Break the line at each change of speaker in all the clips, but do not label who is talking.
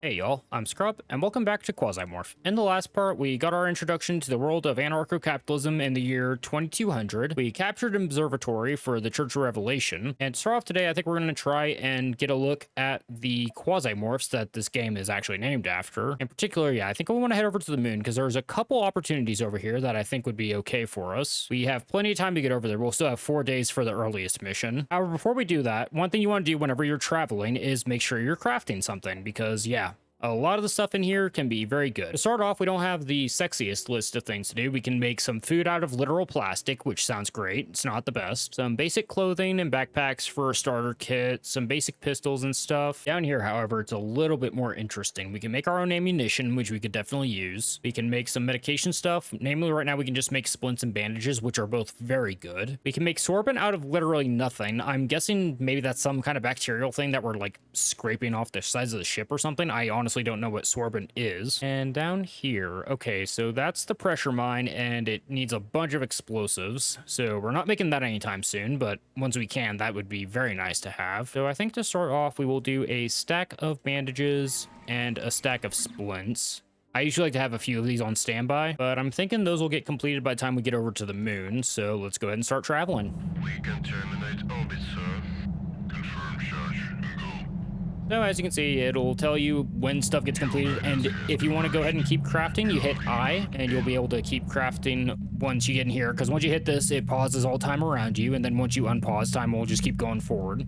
Hey y'all, I'm Scrub, and welcome back to Quasimorph. In the last part, we got our introduction to the world of anarcho-capitalism in the year 2200. We captured an observatory for the Church of Revelation, and to start off today, I think we're going to try and get a look at the Quasimorphs that this game is actually named after. In particular, yeah, I think we want to head over to the moon, because there's a couple opportunities over here that I think would be okay for us. We have plenty of time to get over there. We'll still have 4 days for the earliest mission. However, before we do that, one thing you want to do whenever you're traveling is make sure you're crafting something, because yeah, a lot of the stuff in here can be very good. To start off, we don't have the sexiest list of things to do. We can make some food out of literal plastic, which sounds great. It's not the best. Some basic clothing and backpacks for a starter kit, some basic pistols and stuff. Down here, however, it's a little bit more interesting. We can make our own ammunition, which we could definitely use. We can make some medication stuff. Namely, right now, we can just make splints and bandages, which are both very good. We can make sorbent out of literally nothing. I'm guessing maybe that's some kind of bacterial thing that we're like scraping off the sides of the ship or something. I honestly don't know what sorbent is. And down here, okay, so that's the pressure mine, and it needs a bunch of explosives. So we're not making that anytime soon, but once we can, that would be very nice to have. So I think to start off, we will do a stack of bandages and a stack of splints. I usually like to have a few of these on standby, but I'm thinking those will get completed by the time we get over to the moon, so let's go ahead and start traveling.
We can terminate orbit, sir. Confirm charge and go.
So as you can see, it'll tell you when stuff gets completed, and if you want to go ahead and keep crafting, you hit I, and you'll be able to keep crafting once you get in here, because once you hit this, it pauses all time around you, and then once you unpause, time will just keep going forward.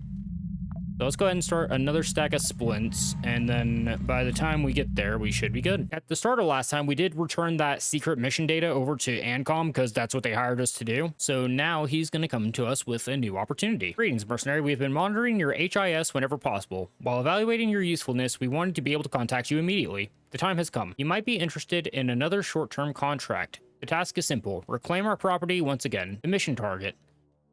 So let's go ahead and start another stack of splints, and then by the time we get there, we should be good. At the start of last time, we did return that secret mission data over to Ancom, because that's what they hired us to do. So now he's going to come to us with a new opportunity. Greetings, mercenary. We've been monitoring your HIS whenever possible. While evaluating your usefulness, we wanted to be able to contact you immediately. The time has come. You might be interested in another short-term contract. The task is simple. Reclaim our property once again. The mission target: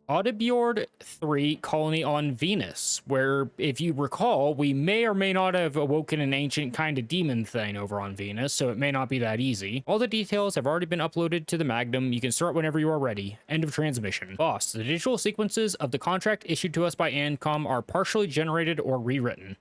Audibjord 3 colony on Venus, where, if you recall, we may or may not have awoken an ancient kind of demon thing over on Venus, so it may not be that easy. All the details have already been uploaded to the Magnum. You can start whenever you are ready. End of transmission. Boss, the digital sequences of the contract issued to us by Ancom are partially generated or rewritten.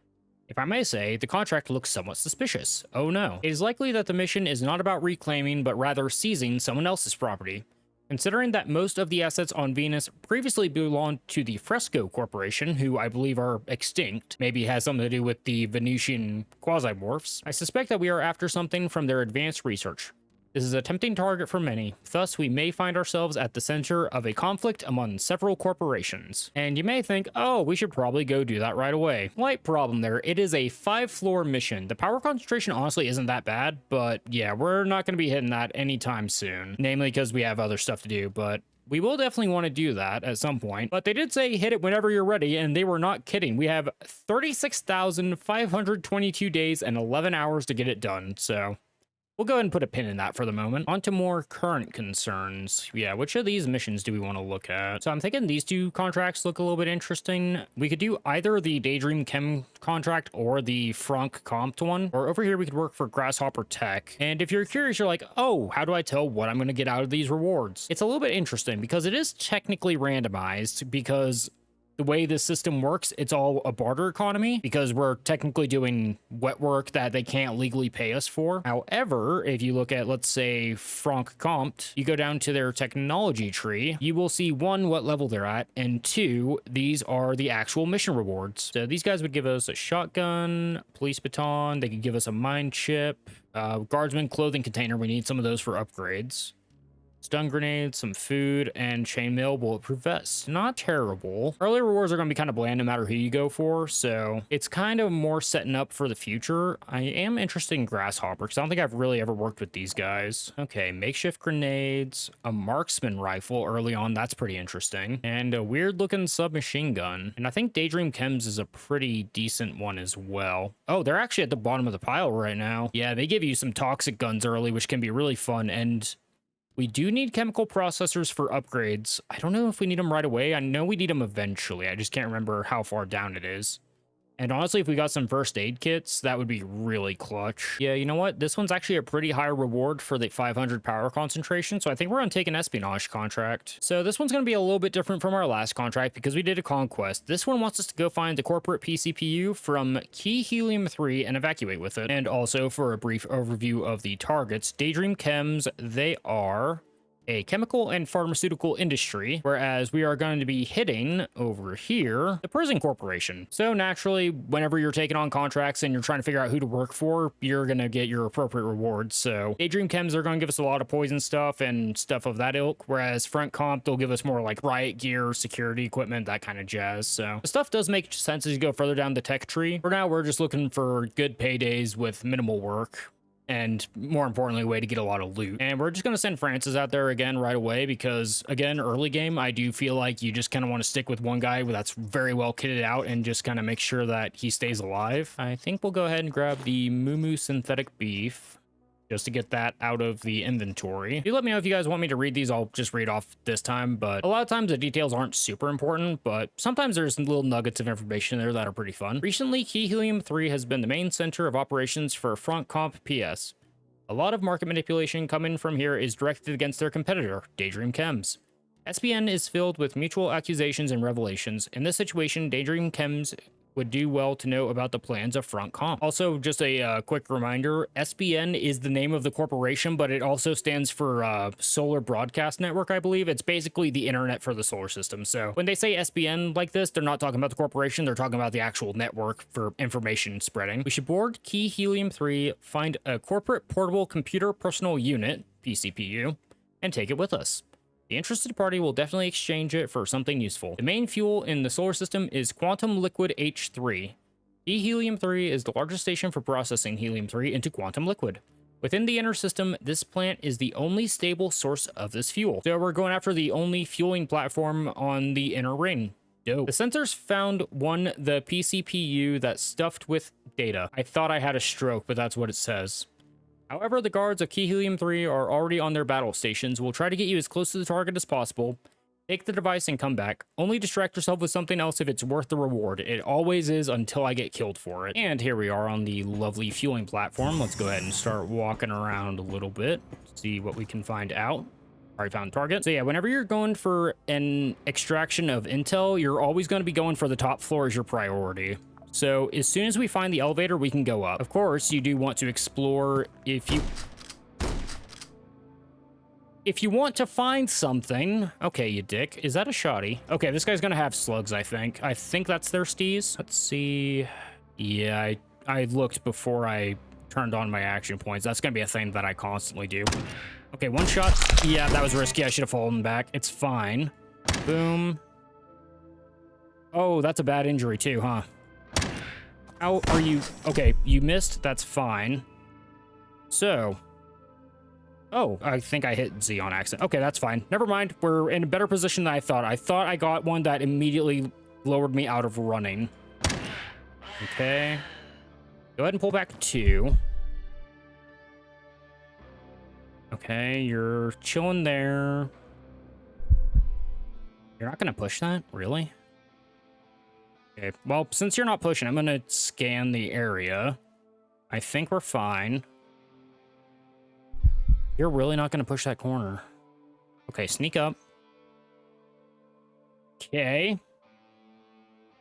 If I may say, the contract looks somewhat suspicious. Oh no. It is likely that the mission is not about reclaiming, but rather seizing someone else's property. Considering that most of the assets on Venus previously belonged to the Fresco Corporation, who I believe are extinct, maybe has something to do with the Venusian Quasimorphs, I suspect that we are after something from their advanced research. This is a tempting target for many, thus we may find ourselves at the center of a conflict among several corporations. And you may think, oh, we should probably go do that right away. Slight problem there, it is a 5-floor mission. The power concentration honestly isn't that bad, but yeah, we're not going to be hitting that anytime soon. Namely because we have other stuff to do, but we will definitely want to do that at some point. But they did say hit it whenever you're ready, and they were not kidding. We have 36,522 days and 11 hours to get it done, so we'll go ahead and put a pin in that for the moment. On to more current concerns. Yeah, which of these missions do we want to look at? So I'm thinking these two contracts look a little bit interesting. We could do either the Daydream Chem contract or the Frank Compt one. Or over here, we could work for Grasshopper Tech. And if you're curious, you're like, oh, how do I tell what I'm going to get out of these rewards? It's a little bit interesting because it is technically randomized, because the way this system works, it's all a barter economy because we're technically doing wet work that they can't legally pay us for. However, if you look at, let's say, Frank Compt, you go down to their technology tree, you will see 1, what level they're at, and 2, these are the actual mission rewards. So these guys would give us a shotgun, police baton, they could give us a mine chip, guardsman clothing container. We need some of those for upgrades. Stun grenades, some food, and chainmail bulletproof vest. Not terrible. Early rewards are going to be kind of bland no matter who you go for, so it's kind of more setting up for the future. I am interested in Grasshopper, because I don't think I've really ever worked with these guys. Okay, makeshift grenades, a marksman rifle early on, that's pretty interesting, and a weird-looking submachine gun. And I think Daydream Chems is a pretty decent one as well. Oh, they're actually at the bottom of the pile right now. Yeah, they give you some toxic guns early, which can be really fun, and we do need chemical processors for upgrades. I don't know if we need them right away. I know we need them eventually. I just can't remember how far down it is. And honestly, if we got some first aid kits, that would be really clutch. Yeah, you know what? This one's actually a pretty high reward for the 500 power concentration, so I think we're gonna take an espionage contract. So this one's gonna be a little bit different from our last contract because we did a conquest. This one wants us to go find the corporate PCPU from Key Helium 3 and evacuate with it. And also for a brief overview of the targets, Daydream Chems, they are a chemical and pharmaceutical industry, whereas we are going to be hitting over here the prison corporation. So naturally, whenever you're taking on contracts and you're trying to figure out who to work for, you're going to get your appropriate rewards. So Daydream Chems are going to give us a lot of poison stuff and stuff of that ilk, whereas Front Comp, they'll give us more like riot gear, security equipment, that kind of jazz. So the stuff does make sense as you go further down the tech tree. For now, we're just looking for good paydays with minimal work, and more importantly, a way to get a lot of loot. And we're just going to send Francis out there again right away because, again, early game, I do feel like you just kind of want to stick with one guy that's very well kitted out and just kind of make sure that he stays alive. I think we'll go ahead and grab the Moo synthetic beef just to get that out of the inventory. You let me know if you guys want me to read these. I'll just read off this time, but a lot of times the details aren't super important, but sometimes there's little nuggets of information there that are pretty fun. Recently, Key Helium 3 has been the main center of operations for Front Comp PS. A lot of market manipulation coming from here is directed against their competitor, Daydream Chems. SPN is filled with mutual accusations and revelations. In this situation, Daydream Chems would do well to know about the plans of Front Comp. Also, just a quick reminder, SBN is the name of the corporation, but it also stands for Solar Broadcast Network, I believe. It's basically the internet for the solar system. So when they say SBN like this, they're not talking about the corporation, they're talking about the actual network for information spreading. We should board Key Helium 3, find a corporate portable computer personal unit, PCPU, and take it with us. The interested party will definitely exchange it for something useful. The main fuel in the solar system is Quantum Liquid H3. Helium-3 is the largest station for processing helium-3 into quantum liquid. Within the inner system, this plant is the only stable source of this fuel. So we're going after the only fueling platform on the inner ring. Dope. The sensors found the PCPU that's stuffed with data. I thought I had a stroke, but that's what it says. However, the guards of Key Helium 3 are already on their battle stations. We'll try to get you as close to the target as possible. Take the device and come back. Only distract yourself with something else if it's worth the reward. It always is until I get killed for it. And here we are on the lovely fueling platform. Let's go ahead and start walking around a little bit. See what we can find out. Already found target. So yeah, whenever you're going for an extraction of intel, you're always going to be going for the top floor as your priority. So as soon as we find the elevator, we can go up. Of course, you do want to explore if you want to find something. Okay, you dick. Is that a shoddy? Okay, this guy's gonna have slugs, I think. I think that's their steez. Let's see. Yeah, I looked before I turned on my action points. That's gonna be a thing that I constantly do. Okay, one shot. Yeah, that was risky. I should have fallen back. It's fine. Boom. Oh, that's a bad injury too, huh? How are you? Okay, you missed. That's fine. So. Oh, I think I hit Z on accident. Okay, that's fine. Never mind. We're in a better position than I thought. I thought I got one that immediately lowered me out of running. Okay. Go ahead and pull back 2. Okay, you're chilling there. You're not going to push that? Really? Okay, well, since you're not pushing, I'm going to scan the area. I think we're fine. You're really not going to push that corner. Okay, sneak up. Okay.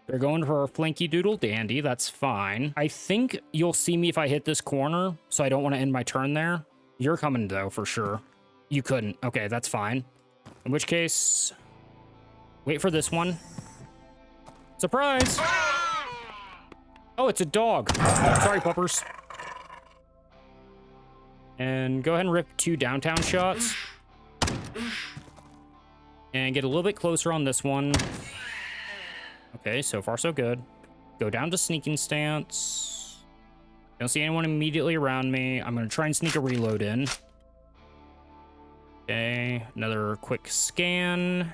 They're going for a flanky doodle dandy. That's fine. I think you'll see me if I hit this corner, so I don't want to end my turn there. You're coming, though, for sure. You couldn't. Okay, that's fine. In which case, wait for this one. Surprise! Oh, it's a dog. Sorry, puppers. And go ahead and rip 2 downtown shots. And get a little bit closer on this one. Okay, so far so good. Go down to sneaking stance. Don't see anyone immediately around me. I'm going to try and sneak a reload in. Okay, another quick scan.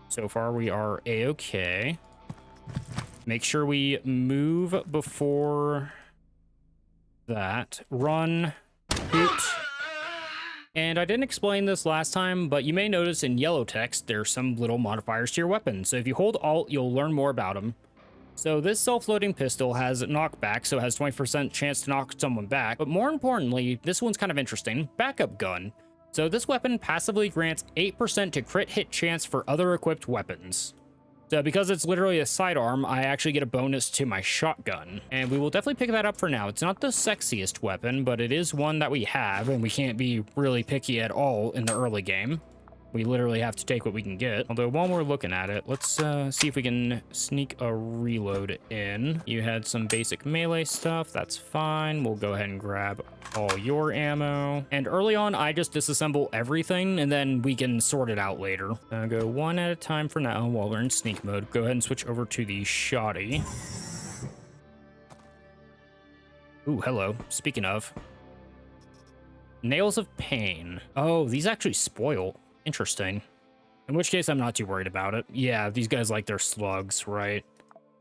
So far, we are A-okay. Make sure we move before that. Run. Hoot. And I didn't explain this last time, but you may notice in yellow text, there's some little modifiers to your weapon. So if you hold Alt, you'll learn more about them. So this self-loading pistol has knockback, so it has 20% chance to knock someone back. But more importantly, this one's kind of interesting. Backup gun. So this weapon passively grants 8% to crit hit chance for other equipped weapons. So because it's literally a sidearm, I actually get a bonus to my shotgun. And we will definitely pick that up for now. It's not the sexiest weapon, but it is one that we have, and we can't be really picky at all in the early game. We literally have to take what we can get. Although while we're looking at it, let's see if we can sneak a reload in. You had some basic melee stuff. That's fine. We'll go ahead and grab all your ammo. And early on, I just disassemble everything, and then we can sort it out later. Go one at a time for now while we're in sneak mode. Go ahead and switch over to the shoddy. Ooh, hello. Speaking of. Nails of Pain. Oh, these actually spoil. Interesting. In which case, I'm not too worried about it. Yeah, these guys like their slugs, right?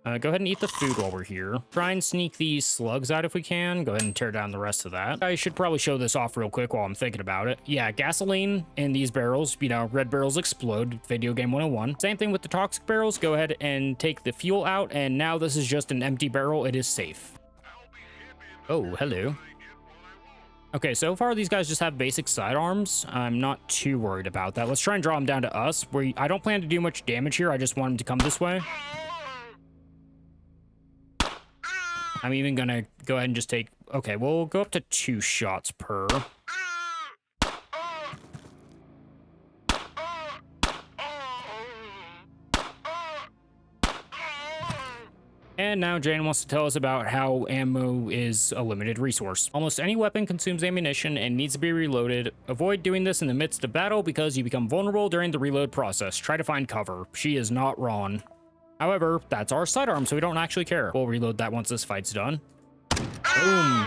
Go ahead and eat the food while we're here. Try and sneak these slugs out if we can. Go ahead and tear down the rest of that. I should probably show this off real quick while I'm thinking about it. Yeah, gasoline in these barrels, you know, red barrels explode, video game 101. Same thing with the toxic barrels. Go ahead and take the fuel out, and now this is just an empty barrel. It is safe. Oh, hello. Okay, so far these guys just have basic sidearms. I'm not too worried about that. Let's try and draw them down to us. I don't plan to do much damage here. I just want them to come this way. I'm even gonna go ahead and just take... Okay, we'll go up to 2 shots per. And now Jane wants to tell us about how ammo is a limited resource. Almost any weapon consumes ammunition and needs to be reloaded. Avoid doing this in the midst of battle because you become vulnerable during the reload process. Try to find cover. She is not wrong. However, that's our sidearm, so we don't actually care. We'll reload that once this fight's done. Boom.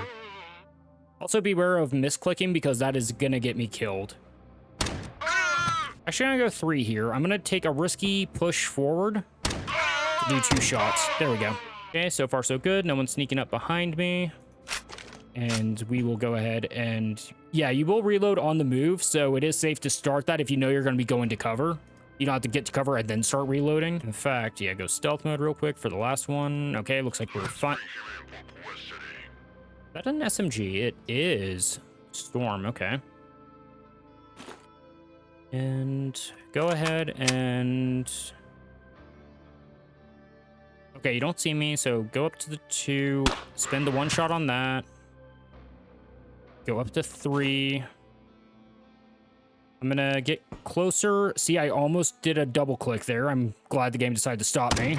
Also beware of misclicking because that is gonna get me killed. Actually, I'm gonna go 3 here. I'm gonna take a risky push forward. Do 2 shots. There we go. Okay, so far so good. No one's sneaking up behind me. And we will go ahead and... Yeah, you will reload on the move, so it is safe to start that if you know you're going to be going to cover. You don't have to get to cover and then start reloading. In fact, yeah, go stealth mode real quick for the last one. Okay, looks like we're fine. Is that an SMG? It is. Storm, okay. And go ahead and... Okay, you don't see me, so go up to the 2, spend the 1 shot on that. Go up to 3. I'm gonna get closer. See, I almost did a double click there. I'm glad the game decided to stop me.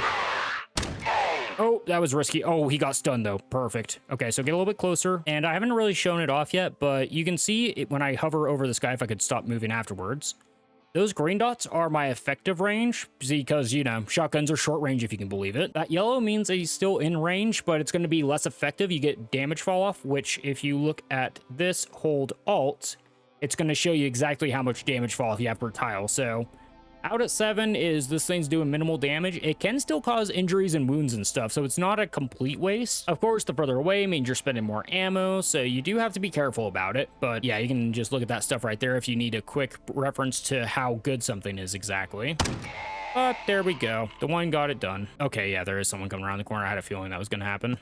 Oh, that was risky. Oh, he got stunned though. Perfect. Okay, so get a little bit closer. And I haven't really shown it off yet, but you can see it when I hover over this guy if I could stop moving afterwards. Those green dots are my effective range because, you know, shotguns are short range if you can believe it. That yellow means that he's still in range, but it's going to be less effective. You get damage fall off, which if you look at this, hold Alt, it's going to show you exactly how much damage fall off you have per tile. So out at 7 is this thing's doing minimal damage. It can still cause injuries and wounds and stuff, so it's not a complete waste. Of course, the further away means you're spending more ammo, so you do have to be careful about it. But yeah, you can just look at that stuff right there if you need a quick reference to how good something is exactly. But there we go. The one got it done. Okay, yeah, there is someone coming around the corner. I had a feeling that was going to happen.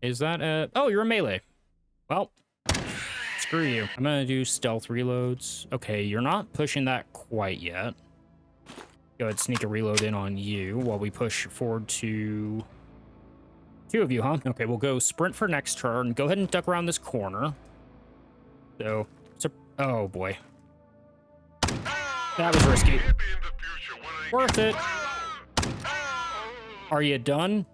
Is that a... Oh, you're a melee. Well... Screw you. I'm gonna do stealth reloads. Okay, you're not pushing that quite yet. Go ahead, sneak a reload in on you while we push forward to 2 of you, huh? Okay, we'll go sprint for next turn. Go ahead and duck around this corner. So, oh boy. That was risky. Worth it. Are you done?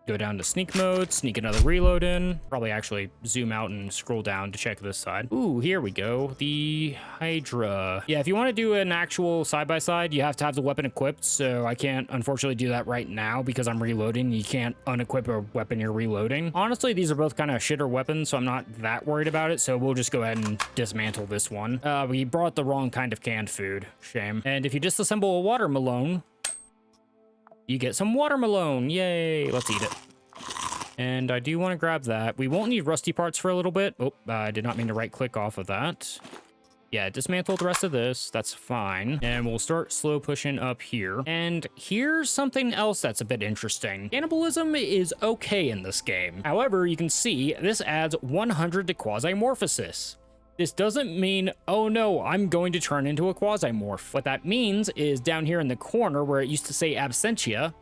Go down to sneak mode, sneak another reload in. Probably actually zoom out and scroll down to check this side. Ooh, here we go. The Hydra. Yeah, if you want to do an actual side-by-side, you have to have the weapon equipped. So I can't, unfortunately, do that right now because I'm reloading. You can't unequip a weapon you're reloading. Honestly, these are both kind of shitter weapons, so I'm not that worried about it. So we'll just go ahead and dismantle this one. We brought the wrong kind of canned food. Shame. And if you disassemble a watermelon, you get some watermelon. Yay. Let's eat it. And I do want to grab that. We won't need rusty parts for a little bit. Oh, I did not mean to right click off of that. Yeah, dismantle the rest of this. That's fine. And we'll start slow pushing up here. And here's something else that's a bit interesting. Cannibalism is okay in this game. However, you can see this adds 100 to Quasimorphosis. This doesn't mean, oh no, I'm going to turn into a Quasimorph. What that means is down here in the corner where it used to say Absentia,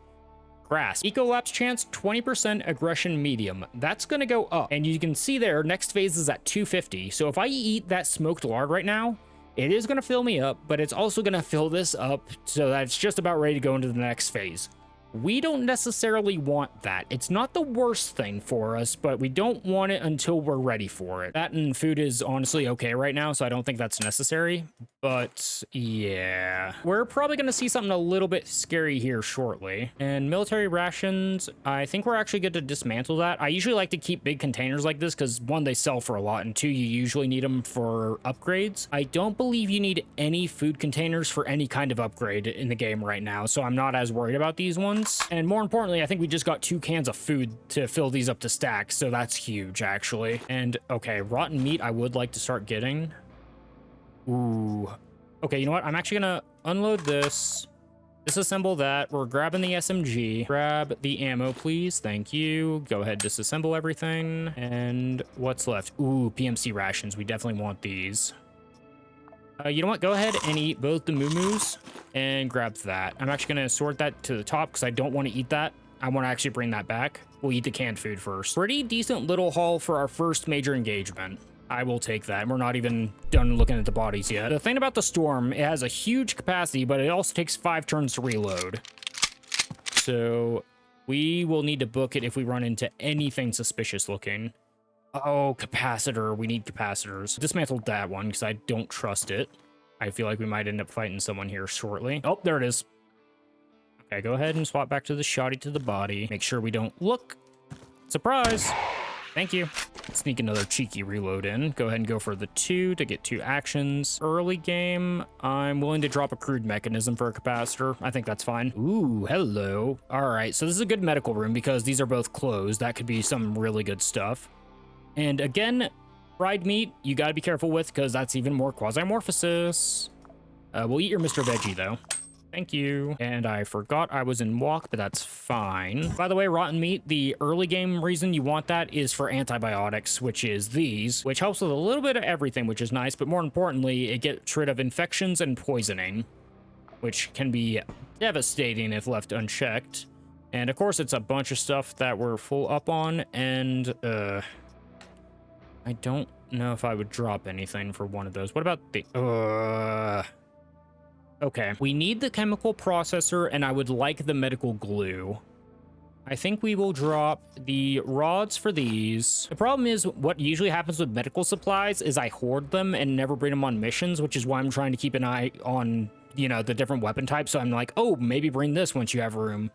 Grasp. Ecolapse chance, 20% aggression medium. That's gonna go up. And you can see there, next phase is at 250. So if I eat that smoked lard right now, it is gonna fill me up, but it's also gonna fill this up so that it's just about ready to go into the next phase. We don't necessarily want that. It's not the worst thing for us, but we don't want it until we're ready for it. That and food is honestly okay right now, so I don't think that's necessary. But yeah, we're probably going to see something a little bit scary here shortly. And military rations, I think we're actually good to dismantle that. I usually like to keep big containers like this because one, they sell for a lot, and two, you usually need them for upgrades. I don't believe you need any food containers for any kind of upgrade in the game right now, so I'm not as worried about these ones. And more importantly, I think we just got 2 cans of food to fill these up to stacks, so that's huge actually. And okay, rotten meat I would like to start getting. Ooh. Okay, you know what? I'm actually gonna unload this, disassemble that. We're grabbing the SMG. Grab the ammo, please. Thank you. Go ahead, disassemble everything. And what's left? Ooh, PMC rations. We definitely want these. You know what? Go ahead and eat both the moo-moos and grab that. I'm actually gonna sort that to the top because I don't want to eat that. I want to actually bring that back. We'll eat the canned food first. Pretty decent little haul for our first major engagement. I will take that. We're not even done looking at the bodies yet. The thing about the storm, it has a huge capacity, but it also takes 5 turns to reload. So we will need to book it if we run into anything suspicious looking. Oh, capacitor. We need capacitors. Dismantled that one because I don't trust it. I feel like we might end up fighting someone here shortly. Oh, there it is. Okay, go ahead and swap back to the shoddy to the body. Make sure we don't look. Surprise! Thank you. Sneak another cheeky reload in. Go ahead and go for the 2 to get 2 actions. Early game, I'm willing to drop a crude mechanism for a capacitor. I think that's fine. Ooh, hello. All right, so this is a good medical room because these are both closed. That could be some really good stuff. And again, fried meat, you gotta be careful with because that's even more Quasimorphosis. We'll eat your Mr. Veggie though. Thank you. And I forgot I was in walk, but that's fine. By the way, rotten meat, the early game reason you want that is for antibiotics, which is these, which helps with a little bit of everything, which is nice, but more importantly, it gets rid of infections and poisoning, which can be devastating if left unchecked. And of course, it's a bunch of stuff that we're full up on, and I don't know if I would drop anything for one of those. What about the... Okay, we need the chemical processor, and I would like the medical glue. I think we will drop the rods for these. The problem is what usually happens with medical supplies is I hoard them and never bring them on missions, which is why I'm trying to keep an eye on, you know, the different weapon types. So I'm like, oh, maybe bring this once you have room.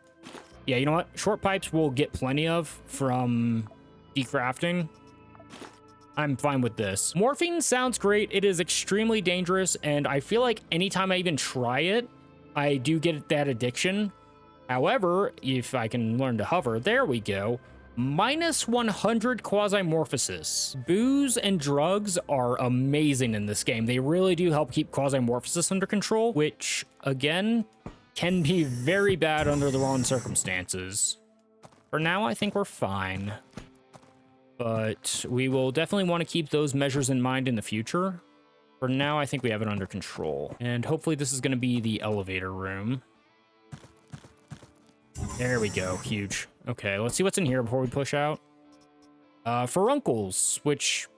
Yeah, you know what? Short pipes we'll get plenty of from decrafting. I'm fine with this. Morphine sounds great. It is extremely dangerous, and I feel like anytime I even try it, I do get that addiction. However, if I can learn to hover, there we go. Minus 100 Quasimorphosis. Booze and drugs are amazing in this game. They really do help keep Quasimorphosis under control, which, again, can be very bad under the wrong circumstances. For now, I think we're fine. But we will definitely want to keep those measures in mind in the future. For now, I think we have it under control. And hopefully this is going to be the elevator room. There we go. Huge. Okay, let's see what's in here before we push out. Furuncles, which...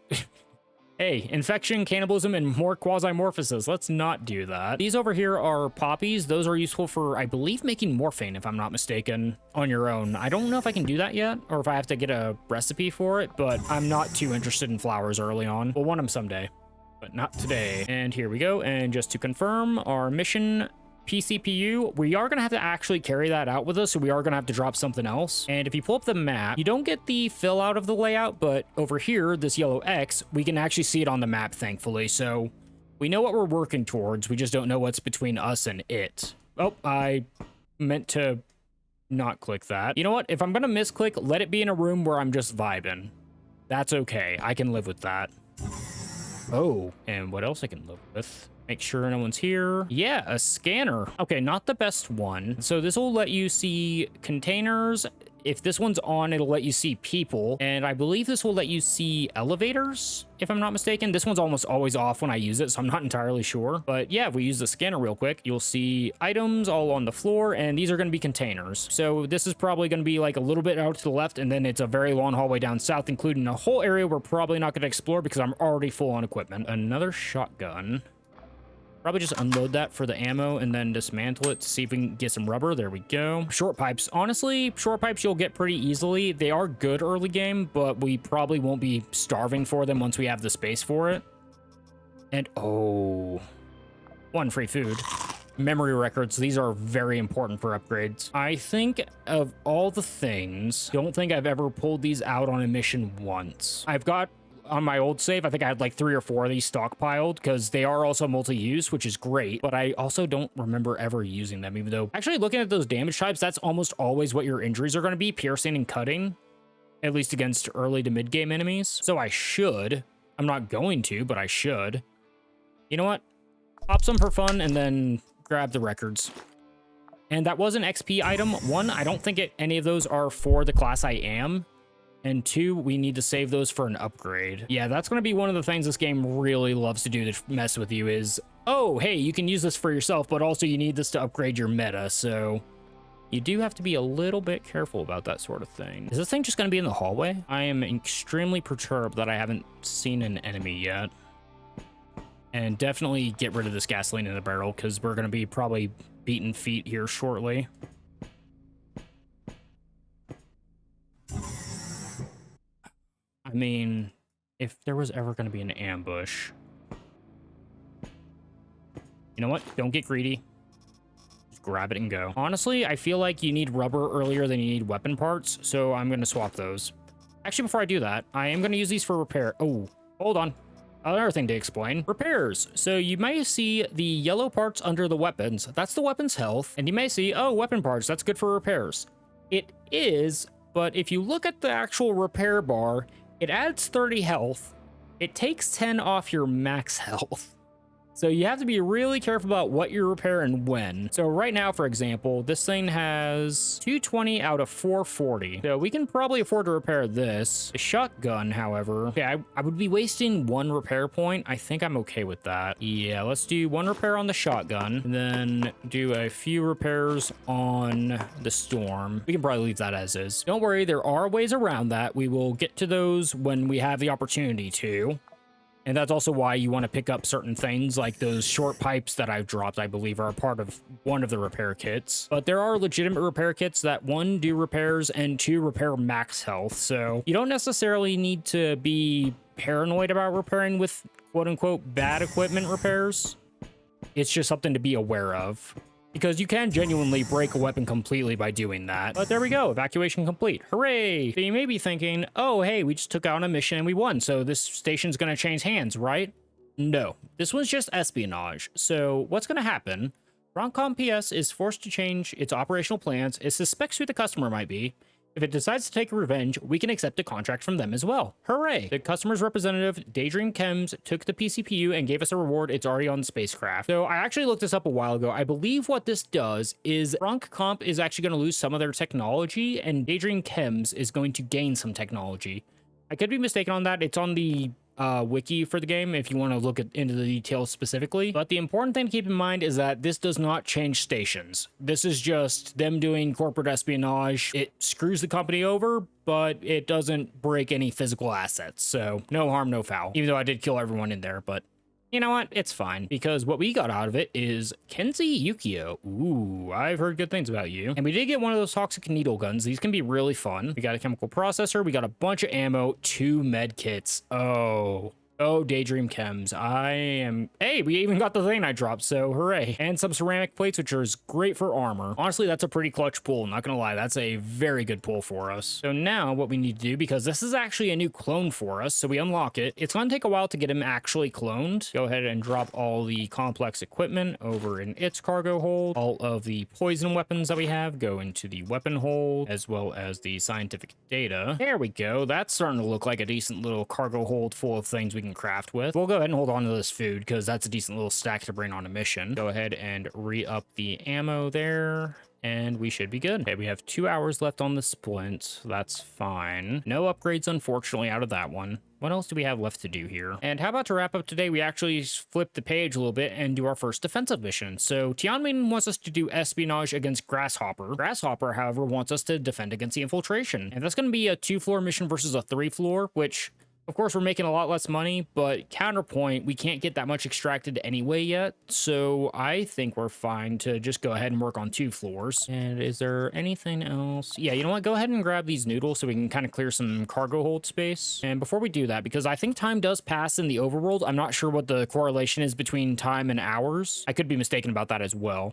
Hey, infection, cannibalism, and more Quasimorphosis. Let's not do that. These over here are poppies. Those are useful for, I believe, making morphine, if I'm not mistaken, on your own. I don't know if I can do that yet, or if I have to get a recipe for it, but I'm not too interested in flowers early on. We'll want them someday, but not today. And here we go. And just to confirm, our mission... PCPU, we are going to have to actually carry that out with us, so we are going to have to drop something else. And if you pull up the map, you don't get the fill out of the layout, but over here, this yellow X, we can actually see it on the map, thankfully. So we know what we're working towards. We just don't know what's between us and it. Oh, I meant to not click that. You know what? If I'm going to misclick, let it be in a room where I'm just vibing. That's okay. I can live with that. Oh, and what else I can look with? Make sure no one's here. Yeah, a scanner. Okay, not the best one. So this will let you see containers. If this one's on, it'll let you see people. And I believe this will let you see elevators, if I'm not mistaken. This one's almost always off when I use it, so I'm not entirely sure. But yeah, if we use the scanner real quick, you'll see items all on the floor, and these are going to be containers. So this is probably going to be like a little bit out to the left, and then it's a very long hallway down south, including a whole area we're probably not going to explore because I'm already full on equipment. Another shotgun. Probably just unload that for the ammo and then dismantle it to see if we can get some rubber. There we go. Short pipes. Honestly, short pipes you'll get pretty easily. They are good early game, but we probably won't be starving for them once we have the space for it. And oh, one free food. Memory records. These are very important for upgrades. I think of all the things, don't think I've ever pulled these out on a mission once. I've got on my old save, I think I had like 3 or 4 of these stockpiled because they are also multi-use, which is great, but I also don't remember ever using them, even though actually looking at those damage types, that's almost always what your injuries are going to be, piercing and cutting, at least against early to mid-game enemies. So I should. I'm not going to, but I should. You know what? Pop some for fun and then grab the records. And that was an XP item. 1, I don't think any of those are for the class I am. And 2, we need to save those for an upgrade. Yeah, that's going to be one of the things this game really loves to do to mess with you is, oh, hey, you can use this for yourself, but also you need this to upgrade your meta. So you do have to be a little bit careful about that sort of thing. Is this thing just going to be in the hallway? I am extremely perturbed that I haven't seen an enemy yet. And definitely get rid of this gasoline in the barrel because we're going to be probably beating feet here shortly. I mean, if there was ever going to be an ambush. You know what? Don't get greedy. Just grab it and go. Honestly, I feel like you need rubber earlier than you need weapon parts, so I'm going to swap those. Actually, before I do that, I am going to use these for repair. Oh, hold on. Another thing to explain. Repairs. So you may see the yellow parts under the weapons. That's the weapon's health. And you may see, oh, weapon parts. That's good for repairs. It is, but if you look at the actual repair bar, it adds 30 health. It takes 10 off your max health. So you have to be really careful about what you repair and when. So right now, for example, this thing has 220 out of 440. So we can probably afford to repair this. The shotgun, however, okay, I would be wasting 1 repair point. I think I'm okay with that. Yeah, let's do 1 repair on the shotgun, and then do a few repairs on the storm. We can probably leave that as is. Don't worry, there are ways around that. We will get to those when we have the opportunity to. And that's also why you want to pick up certain things like those short pipes that I've dropped, I believe are a part of one of the repair kits. But there are legitimate repair kits that 1, do repairs, and 2, repair max health. So you don't necessarily need to be paranoid about repairing with quote unquote bad equipment repairs. It's just something to be aware of. Because you can genuinely break a weapon completely by doing that. But there we go, evacuation complete. Hooray! So you may be thinking, oh, hey, we just took out a mission and we won, so this station's gonna change hands, right? No, this was just espionage. So what's gonna happen? Roncom PS is forced to change its operational plans. It suspects who the customer might be. If it decides to take revenge, we can accept a contract from them as well. Hooray! The customer's representative, Daydream Chems, took the PCPU and gave us a reward. It's already on the spacecraft. So I actually looked this up a while ago. I believe what this does is Bronc Comp is actually going to lose some of their technology, and Daydream Chems is going to gain some technology. I could be mistaken on that. It's on the wiki for the game if you want to look into the details specifically. But the important thing to keep in mind is that this does not change stations. This is just them doing corporate espionage. It screws the company over, but it doesn't break any physical assets. So no harm, no foul. Even though I did kill everyone in there, but you know what? It's fine, because what we got out of it is Kenzie Yukio. Ooh, I've heard good things about you. And we did get one of those toxic needle guns. These can be really fun. We got a chemical processor. We got a bunch of ammo, 2 med kits. Oh, Daydream Chems. Hey, we even got the thing I dropped, so hooray. And some ceramic plates, which are great for armor. Honestly, that's a pretty clutch pull. Not gonna lie, that's a very good pull for us. So now what we need to do, because this is actually a new clone for us, so we unlock it. It's gonna take a while to get him actually cloned. Go ahead and drop all the complex equipment over in its cargo hold. All of the poison weapons that we have go into the weapon hold, as well as the scientific data. There we go. That's starting to look like a decent little cargo hold full of things we can craft with. We'll go ahead and hold on to this food because that's a decent little stack to bring on a mission. Go ahead and re-up the ammo there. And we should be good. Okay, we have 2 hours left on the splint. That's fine. No upgrades, unfortunately, out of that one. What else do we have left to do here? And how about to wrap up today, we actually flip the page a little bit and do our first defensive mission. So Tianmin wants us to do espionage against Grasshopper. Grasshopper, however, wants us to defend against the infiltration. And that's going to be a 2-floor mission versus a 3-floor, which... Of course, we're making a lot less money, but counterpoint, we can't get that much extracted anyway yet, so I think we're fine to just go ahead and work on 2 floors. And is there anything else? Yeah, you know what? Go ahead and grab these noodles so we can kind of clear some cargo hold space. And before we do that, because I think time does pass in the overworld, I'm not sure what the correlation is between time and hours. I could be mistaken about that as well.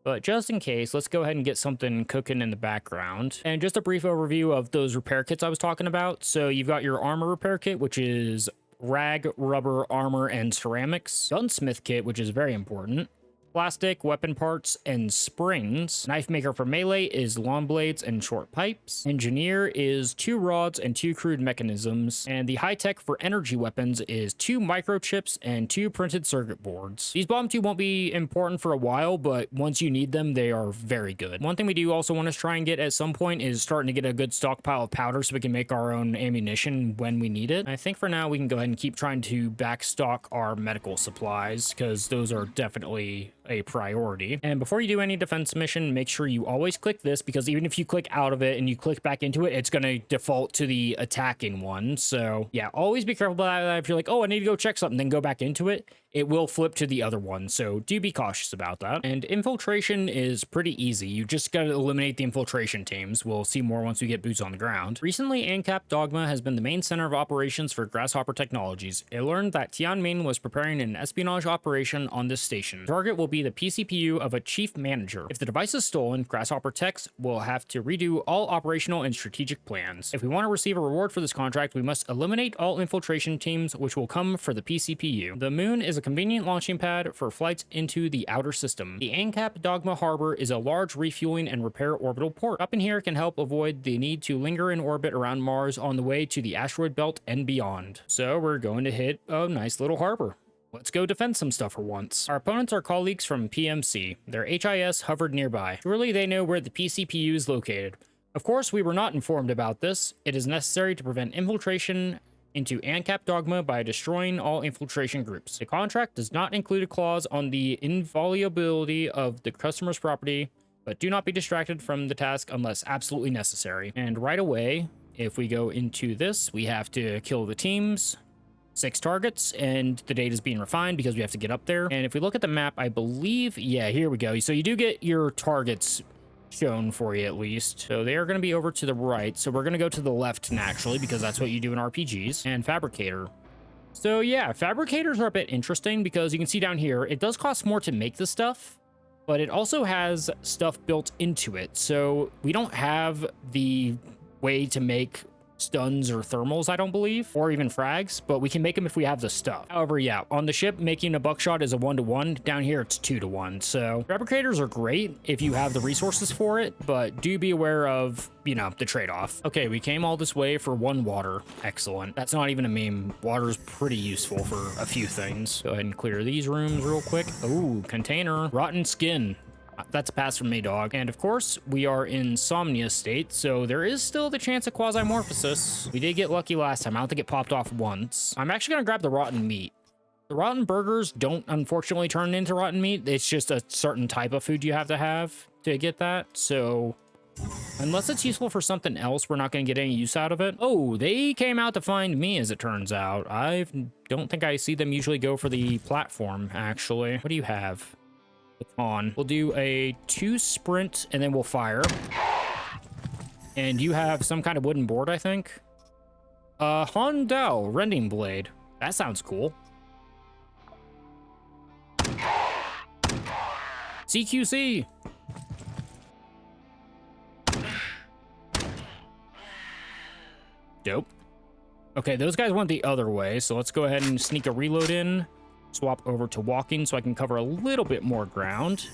But just in case, let's go ahead and get something cooking in the background. And just a brief overview of those repair kits I was talking about. So you've got your armor repair kit, which is rag, rubber, armor, and ceramics. Gunsmith kit, which is very important. Plastic, weapon parts, and springs. Knife maker for melee is long blades and short pipes. Engineer is 2 rods and 2 crude mechanisms. And the high tech for energy weapons is 2 microchips and 2 printed circuit boards. These bottom 2 won't be important for a while, but once you need them, they are very good. One thing we do also want to try and get at some point is starting to get a good stockpile of powder so we can make our own ammunition when we need it. I think for now we can go ahead and keep trying to backstock our medical supplies because those are definitely a priority. And before you do any defense mission, make sure you always click this because even if you click out of it and you click back into it, it's going to default to the attacking one. So yeah, always be careful about that. If you're like, oh, I need to go check something, then go back into it, it will flip to the other one. So do be cautious about that. And infiltration is pretty easy. You just got to eliminate the infiltration teams. We'll see more once we get boots on the ground. Recently, ANCAP Dogma has been the main center of operations for Grasshopper Technologies. It learned that Tianmin was preparing an espionage operation on this station. The target will be the PCPU of a chief manager. If the device is stolen, Grasshopper Techs will have to redo all operational and strategic plans. If we want to receive a reward for this contract, we must eliminate all infiltration teams, which will come for the PCPU. The moon is a convenient launching pad for flights into the outer system. The ANCAP Dogma Harbor is a large refueling and repair orbital port. Up in here can help avoid the need to linger in orbit around Mars on the way to the asteroid belt and beyond. So we're going to hit a nice little harbor. Let's go defend some stuff for once. Our opponents are colleagues from PMC. Their HIS hovered nearby. Surely they know where the PCPU is located. Of course, we were not informed about this. It is necessary to prevent infiltration into ANCAP Dogma by destroying all infiltration groups. The contract does not include a clause on the inviolability of the customer's property, but do not be distracted from the task unless absolutely necessary. And right away, if we go into this, we have to kill the teams. 6 targets, and the data is being refined because we have to get up there. And if we look at the map, I believe, yeah, here we go. So you do get your targets shown for you at least. So they are going to be over to the right. So we're going to go to the left naturally because that's what you do in RPGs. And Fabricator. So yeah, Fabricators are a bit interesting because you can see down here, it does cost more to make the stuff, but it also has stuff built into it. So we don't have the way to make stuns or thermals, I don't believe, or even frags, but we can make them if we have the stuff. However, yeah, on the ship, making a buckshot is a 1-to-1. Down here, it's 2-to-1. So fabricators are great if you have the resources for it, but do be aware of, you know, the trade-off. Okay, we came all this way for 1 water. Excellent. That's not even a meme. Water's pretty useful for a few things. Go ahead and clear these rooms real quick. Ooh, container. Rotten skin. That's a pass from me, dog. And of course, we are in Somnia state, so there is still the chance of Quasimorphosis. We did get lucky last time. I don't think it popped off once. I'm actually gonna grab the rotten meat. The rotten burgers don't unfortunately turn into rotten meat. It's just a certain type of food you have to get that. So unless it's useful for something else, we're not gonna get any use out of it. Oh, they came out to find me, as it turns out. I don't think I see them usually go for the platform, actually. What do you have? On. We'll do a 2 sprint and then we'll fire. And you have some kind of wooden board, I think. Hondao rending blade. That sounds cool. CQC. Dope. Okay, those guys went the other way, so let's go ahead and sneak a reload in. Swap over to walking so I can cover a little bit more ground.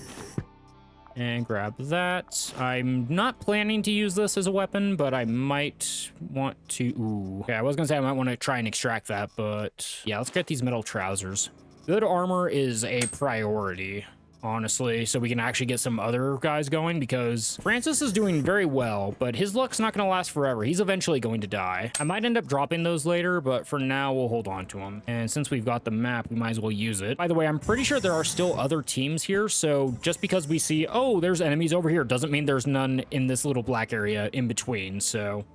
And grab that. I'm not planning to use this as a weapon, but I might want to... Ooh. Okay, I was gonna say I might want to try and extract that, but... Yeah, let's get these metal trousers. Good armor is a priority, honestly, so we can actually get some other guys going, because Francis is doing very well, but his luck's not gonna last forever. He's eventually going to die. I might end up dropping those later, but for now, we'll hold on to them. And since we've got the map, we might as well use it. By the way, I'm pretty sure there are still other teams here, so just because we see, oh, there's enemies over here, doesn't mean there's none in this little black area in between, so...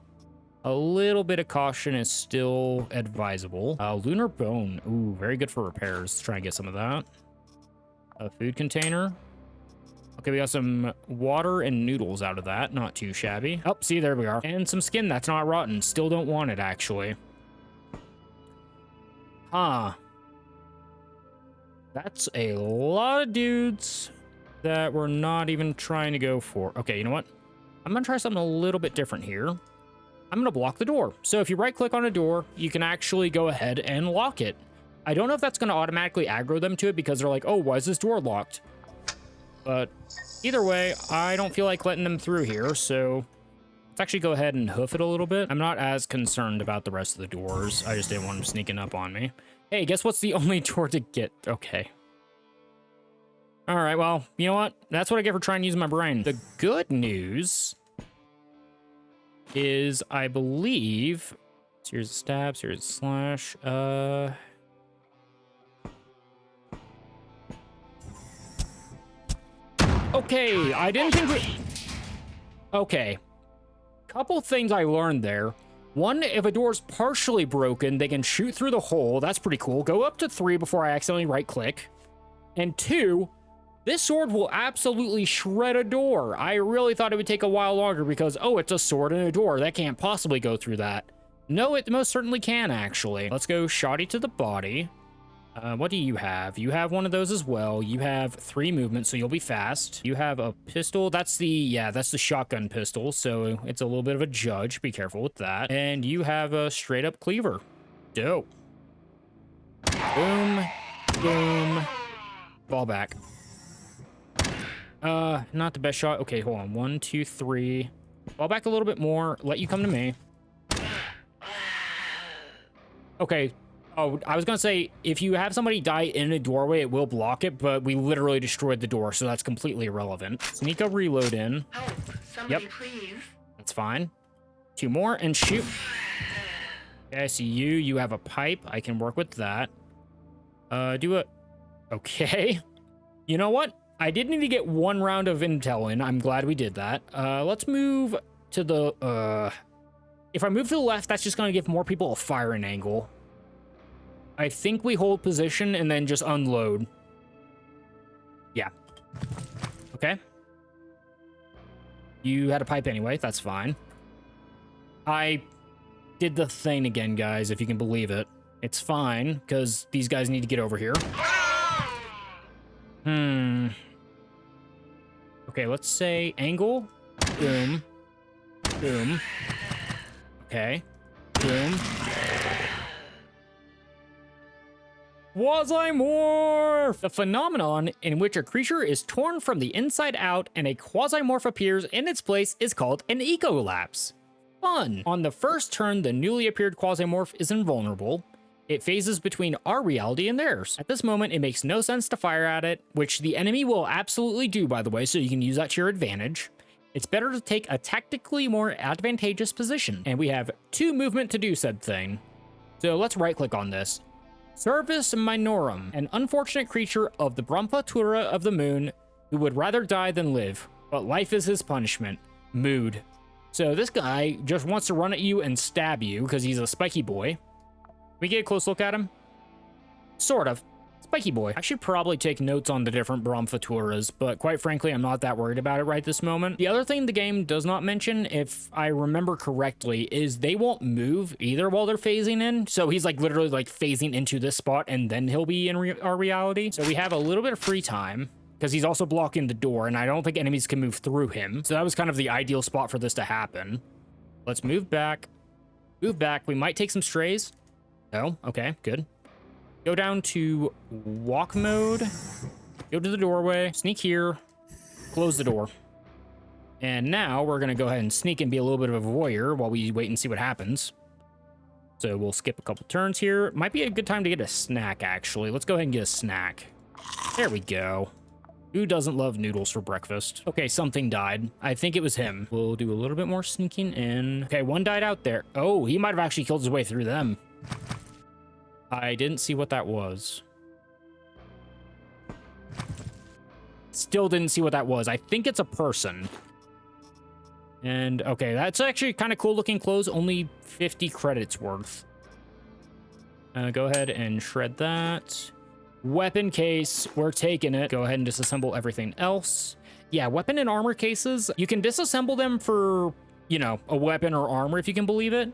A little bit of caution is still advisable. Lunar bone. Ooh, very good for repairs. Let's try and get some of that. A food container. Okay, we got some water and noodles out of that. Not too shabby. Oh, see, there we are. And some skin that's not rotten. Still don't want it, actually. Huh. That's a lot of dudes that we're not even trying to go for. Okay, you know what? I'm gonna try something a little bit different here. I'm gonna block the door. So if you right click on a door, you can actually go ahead and lock it. I don't know if that's gonna automatically aggro them to it because they're like, oh, why is this door locked? But either way, I don't feel like letting them through here, so let's actually go ahead and hoof it a little bit. I'm not as concerned about the rest of the doors. I just didn't want them sneaking up on me. Hey, guess what's the only door to get? Okay. All right, well, you know what? That's what I get for trying to use my brain. The good news is, I believe... Here's a stab, here's a slash. Okay, I didn't think we... Okay. Couple things I learned there. One, if a door's partially broken, they can shoot through the hole. That's pretty cool. Go up to 3 before I accidentally right-click. And 2, this sword will absolutely shred a door. I really thought it would take a while longer because, oh, it's a sword and a door. That can't possibly go through that. No, it most certainly can, actually. Let's go shoddy to the body. What do you have? You have one of those as well. You have 3 movement, so you'll be fast. You have a pistol. That's the shotgun pistol, so it's a little bit of a judge. Be careful with that. And you have a straight-up cleaver. Dope. Boom. Boom. Fall back. Not the best shot. Okay, hold on. 1, 2, 3. Fall back a little bit more. Let you come to me. Okay. Oh, I was gonna say, if you have somebody die in a doorway, it will block it, but we literally destroyed the door, so that's completely irrelevant. Sneak a reload in.
Help, somebody, please.
That's fine. 2 more, and shoot. Okay, I see you. You have a pipe. I can work with that. Do it. Okay. You know what? I did need to get 1 round of intel in. I'm glad we did that. Let's move to the, If I move to the left, that's just gonna give more people a firing angle. I think we hold position and then just unload. Yeah. Okay. You had a pipe anyway. That's fine. I did the thing again, guys, if you can believe it. It's fine, because these guys need to get over here. Okay, let's say angle. Boom. Boom. Okay. Boom. Quasimorph! The phenomenon in which a creature is torn from the inside out and a Quasimorph appears in its place is called an ecolapse. Fun! On the first turn, the newly appeared Quasimorph is invulnerable. It phases between our reality and theirs. At this moment, it makes no sense to fire at it, which the enemy will absolutely do, by the way, so you can use that to your advantage. It's better to take a tactically more advantageous position, and we have 2 movement to do said thing. So let's right-click on this. Servus Minorum, an unfortunate creature of the Brahmaputra of the moon who would rather die than live, but life is his punishment. Mood. So this guy just wants to run at you and stab you because he's a spiky boy. Can we get a close look at him? Sort of. Spiky boy. I should probably take notes on the different Brahmaputras, but quite frankly, I'm not that worried about it right this moment. The other thing the game does not mention, if I remember correctly, is they won't move either while they're phasing in. So he's like literally like phasing into this spot and then he'll be in our reality. So we have a little bit of free time because he's also blocking the door and I don't think enemies can move through him. So that was kind of the ideal spot for this to happen. Let's move back. Move back. We might take some strays. Oh, okay, good. Go down to walk mode. Go to the doorway. Sneak here. close the door. And now we're gonna go ahead and sneak and be a little bit of a voyeur while we wait and see what happens. So we'll skip a couple turns here. Might be a good time to get a snack, actually. Let's go ahead and get a snack. There we go. Who doesn't love noodles for breakfast? Okay, something died. I think it was him. We'll do a little bit more sneaking in. Okay, one died out there. Oh, he might have actually killed his way through them. I didn't see what that was. Still didn't see what that was. I think it's a person. And okay, that's actually kind of cool looking clothes. Only 50 credits worth. Go ahead and shred that. Weapon case, we're taking it. Go ahead and disassemble everything else. Yeah, weapon and armor cases, you can disassemble them for, you know, a weapon or armor if you can believe it.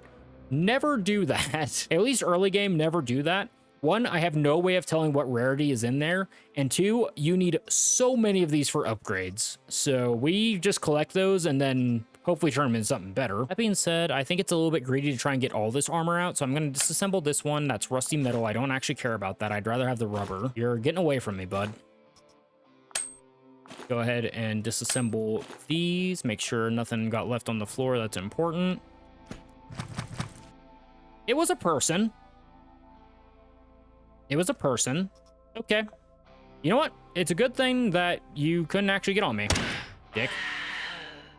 Never do that. At least early game, never do that. One, I have no way of telling what rarity is in there. And two, you need so many of these for upgrades. So we just collect those and then hopefully turn them into something better. That being said, I think it's a little bit greedy to try and get all this armor out. So I'm going to disassemble this one. That's rusty metal. I don't actually care about that. I'd rather have the rubber. You're getting away from me, bud. Go ahead and disassemble these. Make sure nothing got left on the floor. That's important. It was a person. It was a person. Okay. You know what? It's a good thing that you couldn't actually get on me, dick.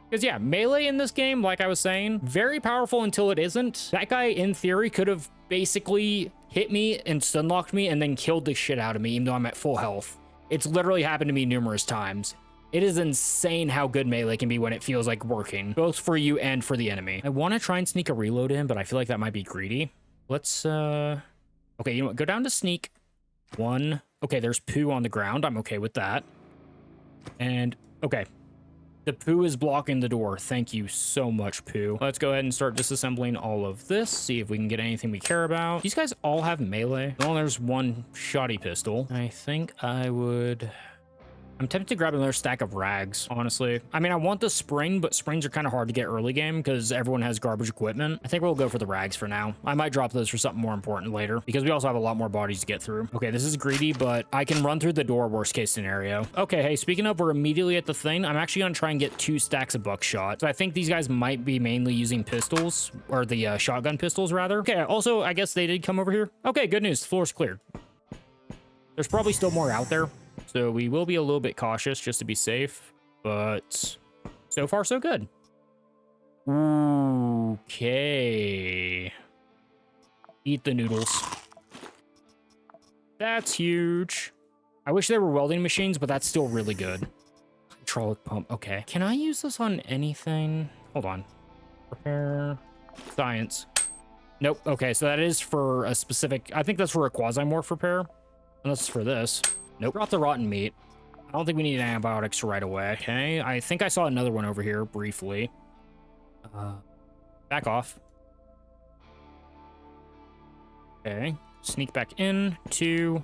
Because yeah, melee in this game, like I was saying, very powerful until it isn't. That guy, in theory, could have basically hit me and stunlocked me and then killed the shit out of me, even though I'm at full health. It's literally happened to me numerous times. It is insane how good melee can be when it feels like working, both for you and for the enemy. I want to try and sneak a reload in, but I feel like that might be greedy. Let's, okay, you know what? Go down to sneak. One. Okay, there's poo on the ground. I'm okay with that. And, okay. The poo is blocking the door. Thank you so much, poo. Let's go ahead and start disassembling all of this. See if we can get anything we care about. These guys all have melee. Well, there's one shoddy pistol. I think I would... I'm tempted to grab another stack of rags, honestly. I mean, I want the spring, but springs are kind of hard to get early game because everyone has garbage equipment. I think we'll go for the rags for now. I might drop those for something more important later because we also have a lot more bodies to get through. Okay, this is greedy, but I can run through the door, worst case scenario. Okay, hey, speaking of, we're immediately at the thing. I'm actually going to try and get 2 stacks of buckshot. So I think these guys might be mainly using pistols, or the shotgun pistols, rather. Okay, also, I guess they did come over here. Okay, good news. The floor's cleared. There's probably still more out there. So we will be a little bit cautious just to be safe, but so far so good. Okay. Eat the noodles. That's huge. I wish there were welding machines, but that's still really good. Hydraulic pump. Okay. Can I use this on anything? Hold on. Repair. Science. Nope. Okay, so that is for a specific... I think that's for a Quasimorph repair. Unless it's for this. Nope. Drop the rotten meat. I don't think we need antibiotics right away. Okay. I think I saw another one over here briefly. Back off. Okay. Sneak back in. 2.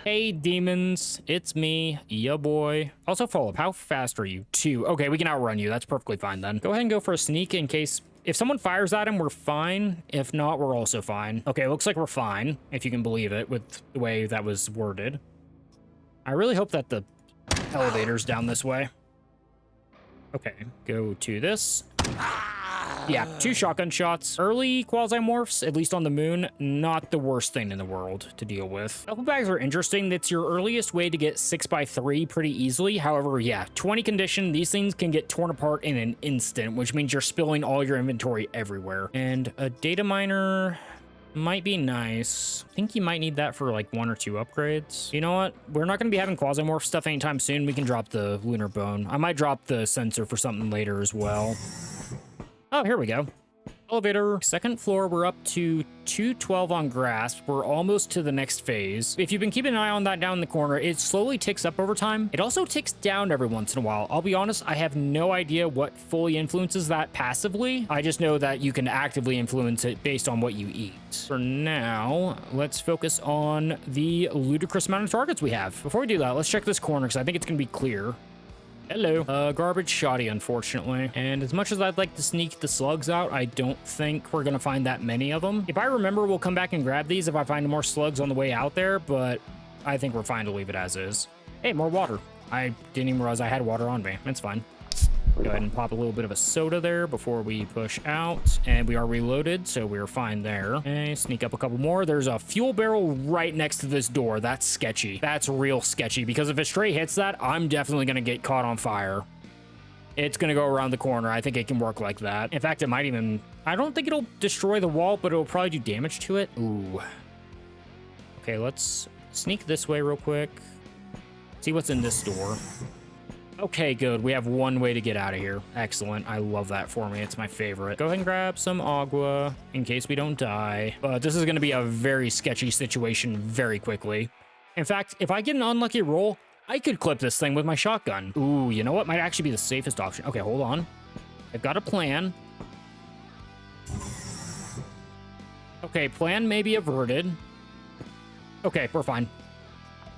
Hey, demons. It's me, ya boy. Also, follow-up. How fast are you? 2. Okay, we can outrun you. That's perfectly fine then. Go ahead and go for a sneak in case... If someone fires at him, we're fine. If not, we're also fine. Okay, looks like we're fine, if you can believe it, with the way that was worded. I really hope that the elevator's down this way. Okay, go to this. Yeah, 2 shotgun shots. Early Quasimorphs, at least on the moon, not the worst thing in the world to deal with. Duffel bags are interesting. That's your earliest way to get 6x3 pretty easily. However, yeah, 20 condition, these things can get torn apart in an instant, which means you're spilling all your inventory everywhere. And a data miner might be nice. I think you might need that for like 1 or 2 upgrades. You know what? We're not going to be having Quasimorph stuff anytime soon. We can drop the lunar bone. I might drop the sensor for something later as well. Oh, here we go. Elevator. 2nd floor, we're up to 212 on grasp. We're almost to the next phase. If you've been keeping an eye on that down in the corner, it slowly ticks up over time. It also ticks down every once in a while. I'll be honest, I have no idea what fully influences that passively. I just know that you can actively influence it based on what you eat. For now, let's focus on the ludicrous amount of targets we have. Before we do that, let's check this corner because I think it's going to be clear. Hello. Garbage shoddy, unfortunately. And as much as I'd like to sneak the slugs out, I don't think we're gonna find that many of them. If I remember, we'll come back and grab these if I find more slugs on the way out there, but I think we're fine to leave it as is. Hey, more water. I didn't even realize I had water on me. It's fine. Go ahead and pop a little bit of a soda there before we push out. And we are reloaded, so we're fine there. Okay, sneak up a couple more. There's a fuel barrel right next to this door. That's sketchy. That's real sketchy, because if it straight hits that, I'm definitely going to get caught on fire. It's going to go around the corner. I think it can work like that. In fact, it might even... I don't think it'll destroy the wall, but it'll probably do damage to it. Ooh. Okay, let's sneak this way real quick. See what's in this door. Okay, good. We have one way to get out of here. Excellent. I love that for me. It's my favorite. Go ahead and grab some agua in case we don't die. But this is going to be a very sketchy situation very quickly. In fact, if I get an unlucky roll, I could clip this thing with my shotgun. Ooh, you know what? Might actually be the safest option. Okay, hold on. I've got a plan. Okay, plan may be averted. Okay, we're fine.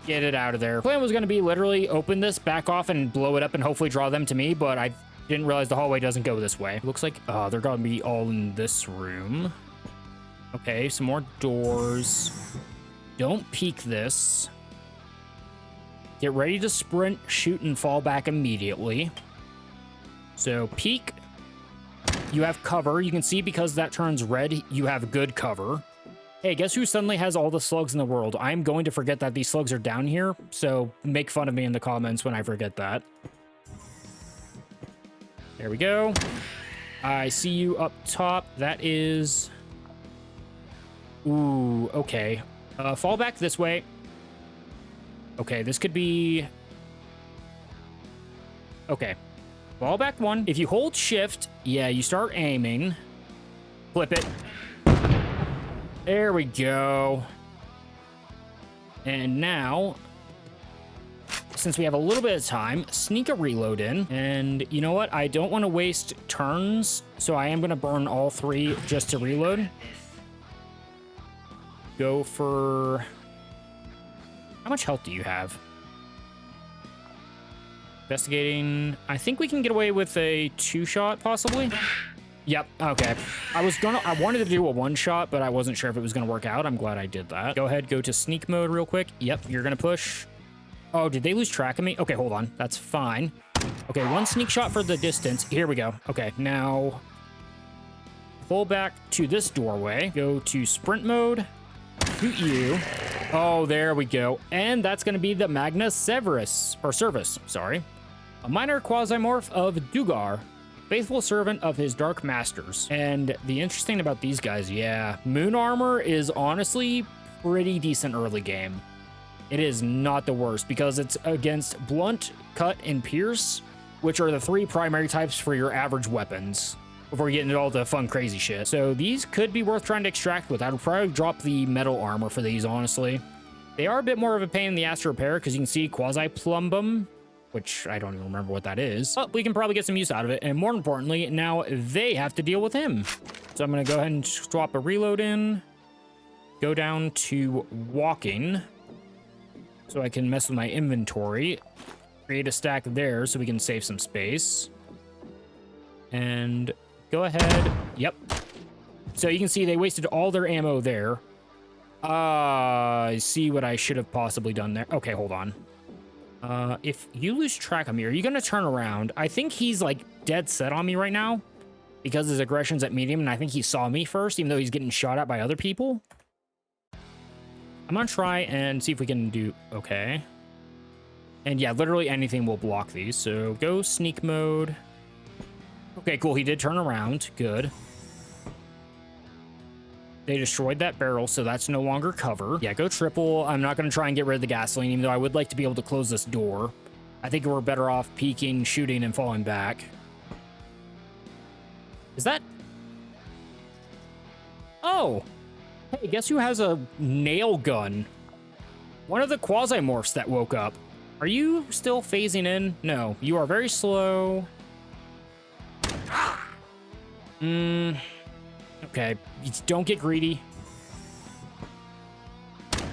Get it out of there. Plan was going to be literally open this, back off, and blow it up and hopefully draw them to me, but I didn't realize the hallway doesn't go this way. Looks like they're going to be all in this room. Okay, some more doors. Don't peek this. Get ready to sprint, shoot, and fall back immediately. So peek. You have cover. You can see because that turns red, you have good cover. Hey, guess who suddenly has all the slugs in the world? I'm going to forget that these slugs are down here, so make fun of me in the comments when I forget that. There we go. I see you up top. That is... Ooh, okay. Fall back this way. Okay, this could be... Okay. Fall back one. If you hold shift, yeah, you start aiming. Flip it. There we go. And now, since we have a little bit of time, sneak a reload in. And you know what? I don't want to waste turns, so I am going to burn all three just to reload. Go for... How much health do you have? Investigating. I think we can get away with a 2-shot, possibly. Yep, okay. I wanted to do a 1-shot, but I wasn't sure if it was gonna work out. I'm glad I did that. Go ahead, go to sneak mode real quick. Yep, you're gonna push. Oh, did they lose track of me? Okay, hold on. That's fine. Okay, 1 sneak shot for the distance. Here we go. Okay, now pull back to this doorway. Go to sprint mode. Shoot you. Oh, there we go. And that's gonna be the Magna Severus, or Service, sorry. A minor Quasimorph of Dugar. Faithful servant of his dark masters. And the interesting about these guys, yeah, moon armor is honestly pretty decent early game. It is not the worst because it's against blunt, cut, and pierce, which are the 3 primary types for your average weapons before you get into all the fun, crazy shit. So these could be worth trying to extract with. I would probably drop the metal armor for these, honestly. They are a bit more of a pain in the ass to repair because you can see Quasi-Plumbum, which I don't even remember what that is. But we can probably get some use out of it. And more importantly, now they have to deal with him. So I'm going to go ahead and swap a reload in. Go down to walking. So I can mess with my inventory. Create a stack there so we can save some space. And go ahead. Yep. So you can see they wasted all their ammo there. I see what I should have possibly done there. Okay, hold on. If you lose track of me, are you gonna turn around? I think he's like dead set on me right now because his aggression's at medium, and I think he saw me first, even though he's getting shot at by other people. I'm gonna try and see if we can do okay. And yeah, literally anything will block these. So go sneak mode. Okay, cool. He did turn around. Good. They destroyed that barrel, so that's no longer cover. Yeah, go triple. I'm not going to try and get rid of the gasoline, even though I would like to be able to close this door. I think we're better off peeking, shooting, and falling back. Is that... Oh! Hey, guess who has a nail gun? One of the Quasimorphs that woke up. Are you still phasing in? No, you are very slow. Okay, don't get greedy.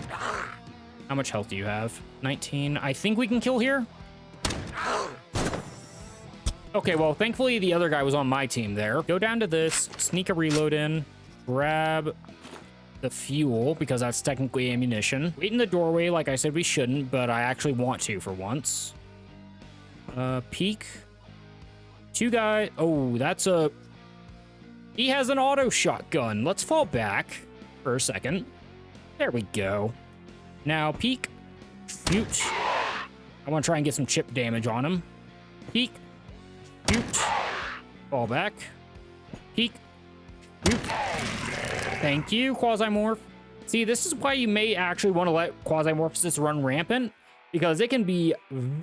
How much health do you have? 19. I think we can kill here. Okay, well, thankfully the other guy was on my team there. Go down to this, sneak a reload in, grab the fuel because that's technically ammunition. Wait in the doorway like I said we shouldn't, but I actually want to for once. Peek. Two guys. Oh, that's a... He has an auto shotgun. Let's fall back for a second. There we go. Now peek. Shoot. I want to try and get some chip damage on him. Peek. Shoot. Fall back. Peek. Shoot. Thank you, Quasimorph. See, this is why you may actually want to let Quasimorphs just run rampant, because it can be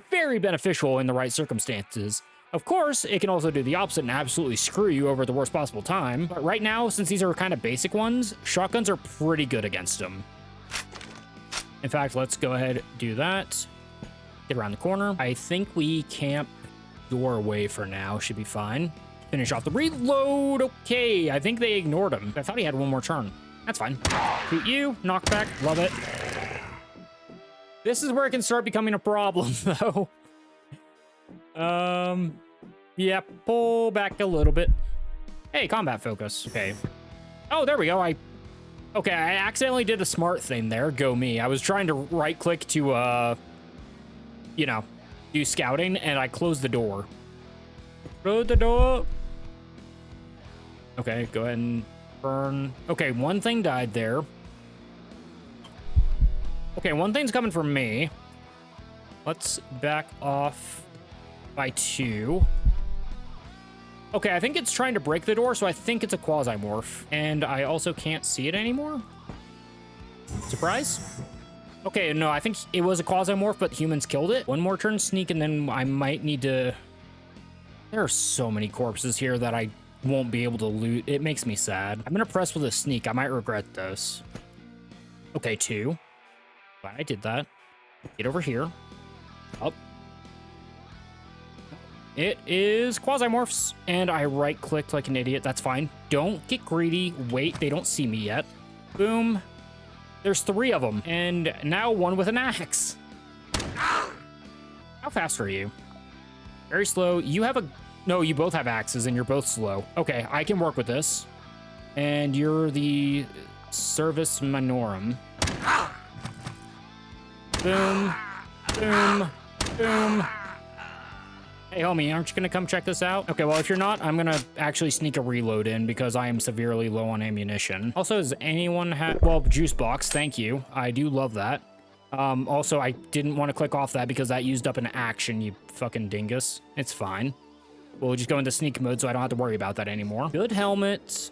very beneficial in the right circumstances. Of course, it can also do the opposite and absolutely screw you over at the worst possible time. But right now, since these are kind of basic ones, shotguns are pretty good against them. In fact, let's go ahead and do that. Get around the corner. I think we camp doorway for now. Should be fine. Finish off the reload. Okay, I think they ignored him. I thought he had one more turn. That's fine. Shoot you. Knockback. Love it. This is where it can start becoming a problem, though. Yeah, pull back a little bit. Hey, combat focus. Okay. Oh, there we go. Okay, I accidentally did a smart thing there. Go me. I was trying to right click to, you know, do scouting, and I closed the door. Close the door. Okay, go ahead and burn. Okay, one thing died there. Okay, one thing's coming from me. Let's back off by 2. Okay, I think it's trying to break the door, so I think it's a Quasimorph. And I also can't see it anymore. Surprise? Okay, no, I think it was a Quasimorph, but humans killed it. One more turn sneak, and then I might need to... There are so many corpses here that I won't be able to loot. It makes me sad. I'm gonna press with a sneak. I might regret this. Okay, 2. Glad I did that. Get over here. Up. It is Quasimorphs, and I right-clicked like an idiot. That's fine. Don't get greedy. Wait, they don't see me yet. Boom. There's 3 of them, and now one with an axe. How fast are you? Very slow. You have a... No, you both have axes, and you're both slow. Okay, I can work with this. And you're the Service Minorum. Boom. Boom. Boom. Hey, homie, aren't you gonna come check this out? Okay, well, if you're not, I'm gonna actually sneak a reload in because I am severely low on ammunition. Also, does anyone have... Well, juice box, thank you. I do love that. Also, I didn't want to click off that because that used up an action, you fucking dingus. It's fine. We'll just go into sneak mode so I don't have to worry about that anymore. Good helmet.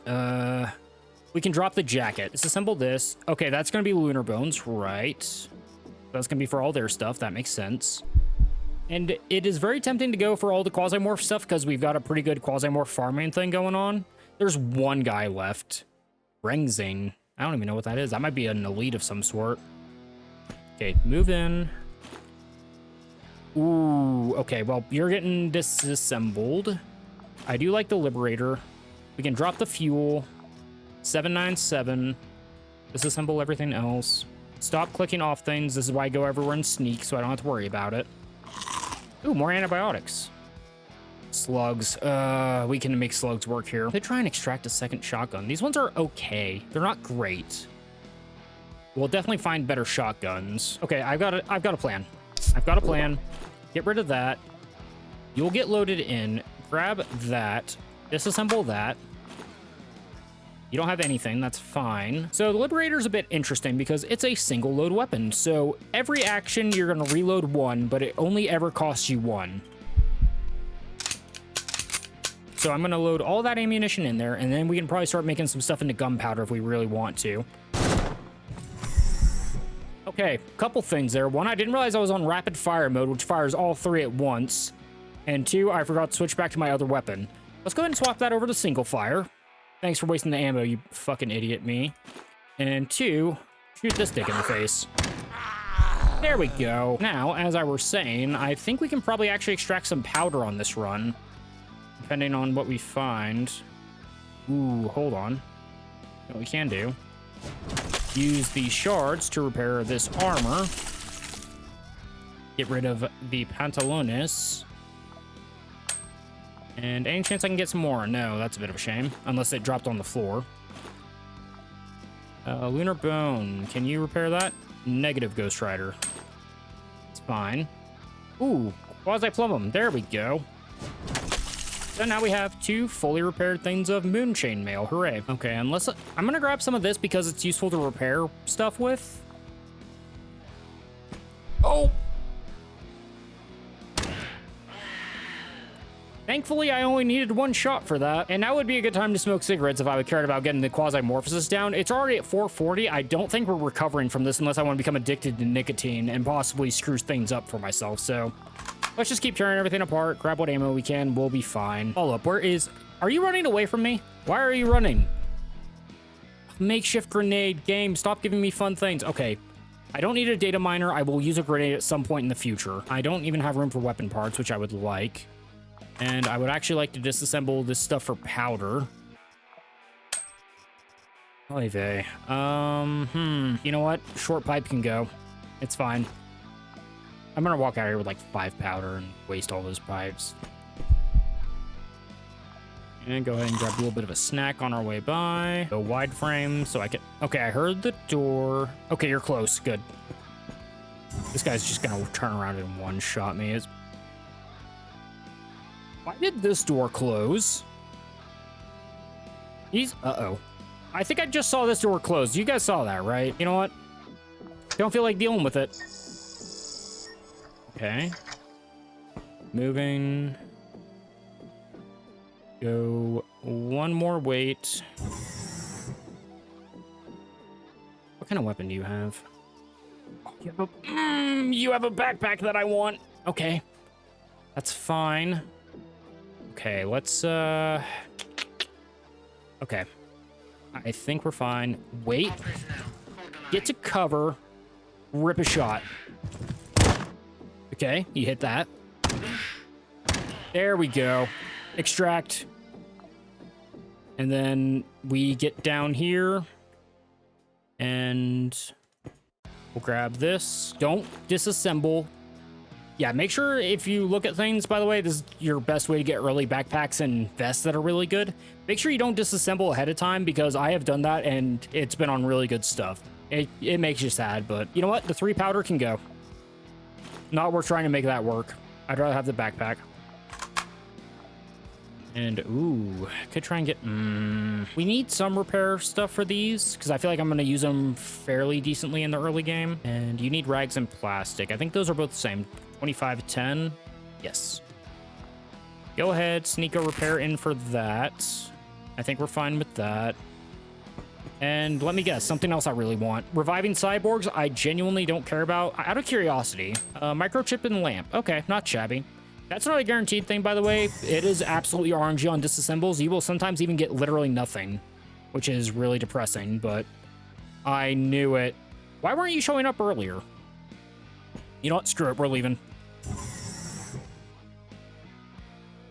We can drop the jacket. Disassemble this. Okay, that's gonna be lunar bones, right? That's gonna be for all their stuff. That makes sense. And it is very tempting to go for all the Quasimorph stuff because we've got a pretty good Quasimorph farming thing going on. There's one guy left. Rengzing. I don't even know what that is. That might be an elite of some sort. Okay, move in. Ooh, okay, well, you're getting disassembled. I do like the Liberator. We can drop the fuel. 797. Disassemble everything else. Stop clicking off things. This is why I go everywhere and sneak, so I don't have to worry about it. Ooh, more antibiotics. Slugs. We can make slugs work here. They try and extract a second shotgun. These ones are okay. They're not great. We'll definitely find better shotguns. Okay, I've got a plan. I've got a plan. Get rid of that. You'll get loaded in. Grab that. Disassemble that. You don't have anything, that's fine. So the Liberator's a bit interesting because it's a single load weapon. So every action you're gonna reload 1, but it only ever costs you 1. So I'm gonna load all that ammunition in there, and then we can probably start making some stuff into gunpowder if we really want to. Okay, couple things there. 1, I didn't realize I was on rapid fire mode, which fires all 3 at once. And 2, I forgot to switch back to my other weapon. Let's go ahead and swap that over to single fire. Thanks for wasting the ammo, you fucking idiot me. And 2, shoot this dick in the face. There we go. Now, as I was saying, I think we can probably actually extract some powder on this run, depending on what we find. Ooh, hold on. What we can do. Use the shards to repair this armor. Get rid of the pantalones. And any chance I can get some more? No, that's a bit of a shame. Unless it dropped on the floor. Lunar bone. Can you repair that? Negative, Ghost Rider. It's fine. Ooh, Quasi-Plumum. There we go. So now we have 2 fully repaired things of moon chainmail. Hooray. Okay, unless I'm gonna grab some of this because it's useful to repair stuff with. Oh! Thankfully, I only needed 1 shot for that. And now would be a good time to smoke cigarettes if I would cared about getting the Quasimorphs down. It's already at 440. I don't think we're recovering from this unless I want to become addicted to nicotine and possibly screw things up for myself. So let's just keep tearing everything apart, grab what ammo we can, we'll be fine. Hold up, are you running away from me? Why are you running? Makeshift grenade, game, stop giving me fun things. Okay, I don't need a data miner. I will use a grenade at some point in the future. I don't even have room for weapon parts, which I would like. And I would actually like to disassemble this stuff for powder. Oy vey. You know what? Short pipe can go. It's fine. I'm gonna walk out here with like 5 powder and waste all those pipes. And go ahead and grab a little bit of a snack on our way by. Go wide frame so I can... Okay, I heard the door. Okay, you're close. Good. This guy's just gonna turn around and one-shot me. Why did this door close? Uh-oh. I think I just saw this door close. You guys saw that, right? You know what? Don't feel like dealing with it. Okay. Moving. Go 1 more weight. What kind of weapon do you have? Oh, you have a backpack that I want. Okay. That's fine. Okay, let's, okay. I think we're fine. Wait. Get to cover. Rip a shot. Okay, you hit that. There we go. Extract. And then we get down here. And we'll grab this. Don't disassemble. Yeah, make sure if you look at things, by the way, this is your best way to get early backpacks and vests that are really good. Make sure you don't disassemble ahead of time because I have done that and it's been on really good stuff. It makes you sad, but you know what? The 3 powder can go. Not worth trying to make that work. I'd rather have the backpack. And, ooh, could try and get... We need some repair stuff for these, because I feel like I'm going to use them fairly decently in the early game. And you need rags and plastic. I think those are both the same. 25, 10. Yes. Go ahead, sneak a repair in for that. I think we're fine with that. And let me guess, something else I really want. Reviving cyborgs, I genuinely don't care about. Out of curiosity. Microchip and lamp. Okay, not shabby. That's not a guaranteed thing, by the way. It is absolutely RNG on disassembles. You will sometimes even get literally nothing, which is really depressing, but I knew it. Why weren't you showing up earlier? You know what? Screw it. We're leaving.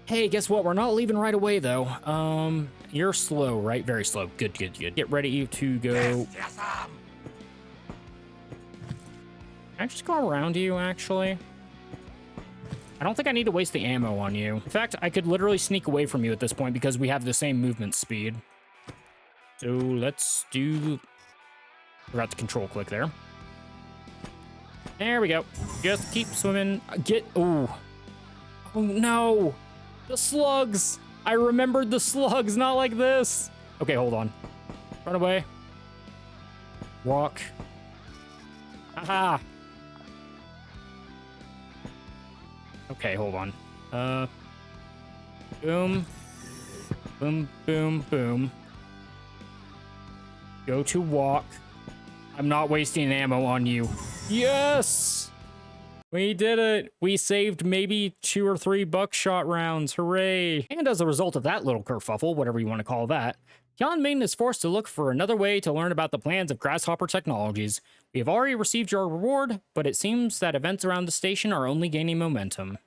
Hey, guess what? We're not leaving right away, though. You're slow, right? Very slow. Good, good, good. Get ready to go. Can I just go around you, actually? I don't think I need to waste the ammo on you. In fact, I could literally sneak away from you at this point because we have the same movement speed. So let's do... Forgot to control click there. There we go. Just keep swimming. Get... Oh. Oh, no. The slugs. I remembered the slugs, not like this. Okay, hold on. Run away. Walk. Aha. Okay, hold on. Boom. Boom, boom, boom. Go to walk. I'm not wasting ammo on you. Yes! We did it! We saved maybe 2 or 3 buckshot rounds. Hooray! And as a result of that little kerfuffle, whatever you want to call that, Yon Main is forced to look for another way to learn about the plans of Grasshopper Technologies. We have already received your reward, but it seems that events around the station are only gaining momentum.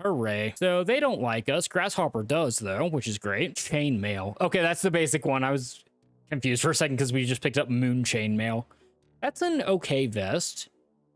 Hooray. So they don't like us. Grasshopper does, though, which is great. Chainmail. Okay, that's the basic one. I was confused for a second because we just picked up moon chainmail. That's an okay vest.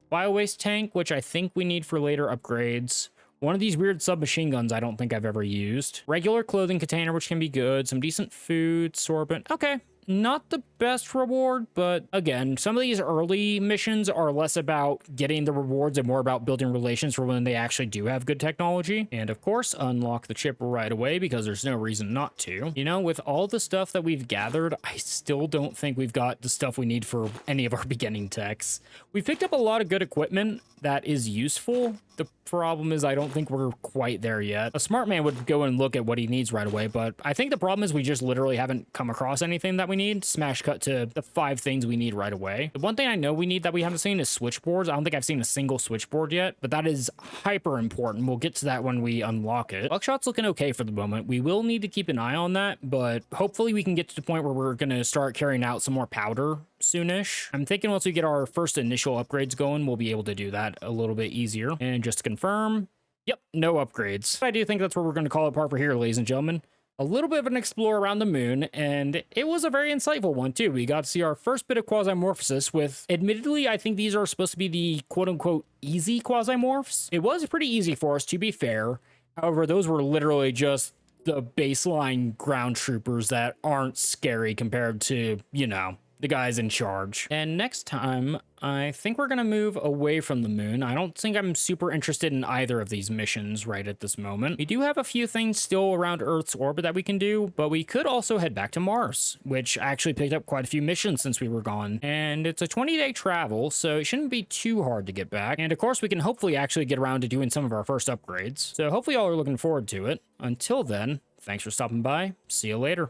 Bio-waste tank, which I think we need for later upgrades. One of these weird submachine guns I don't think I've ever used. Regular clothing container, which can be good. Some decent food, sorbent. Okay, not the best reward, but again, some of these early missions are less about getting the rewards and more about building relations for when they actually do have good technology. And of course, unlock the chip right away because there's no reason not to. You know, with all the stuff that we've gathered, I still don't think we've got the stuff we need for any of our beginning techs. We've picked up a lot of good equipment that is useful. The problem is I don't think we're quite there yet. A smart man would go and look at what he needs right away, but I think the problem is we just literally haven't come across anything that we need. Smash cut to the 5 things we need right away. The one thing I know we need that we haven't seen is switchboards. I don't think I've seen a single switchboard yet, but that is hyper important. We'll get to that when we unlock it. Buckshot's looking okay for the moment. We will need to keep an eye on that, but hopefully we can get to the point where we're going to start carrying out some more powder soonish. I'm thinking once we get our first initial upgrades going, we'll be able to do that a little bit easier. And just to confirm, yep, no upgrades. I do think that's where we're going to call it part for here, ladies and gentlemen. A little bit of an explore around the moon, and it was a very insightful one too. We got to see our first bit of Quasimorphosis with, admittedly, I think these are supposed to be the quote-unquote easy Quasimorphs. It was pretty easy for us, to be fair. However, those were literally just the baseline ground troopers that aren't scary compared to, you know, the guys in charge. And next time, I think we're gonna move away from the moon. I don't think I'm super interested in either of these missions right at this moment. We do have a few things still around Earth's orbit that we can do, but we could also head back to Mars, which actually picked up quite a few missions since we were gone. And it's a 20-day travel, so it shouldn't be too hard to get back. And of course, we can hopefully actually get around to doing some of our first upgrades. So hopefully y'all are looking forward to it. Until then, thanks for stopping by. See you later.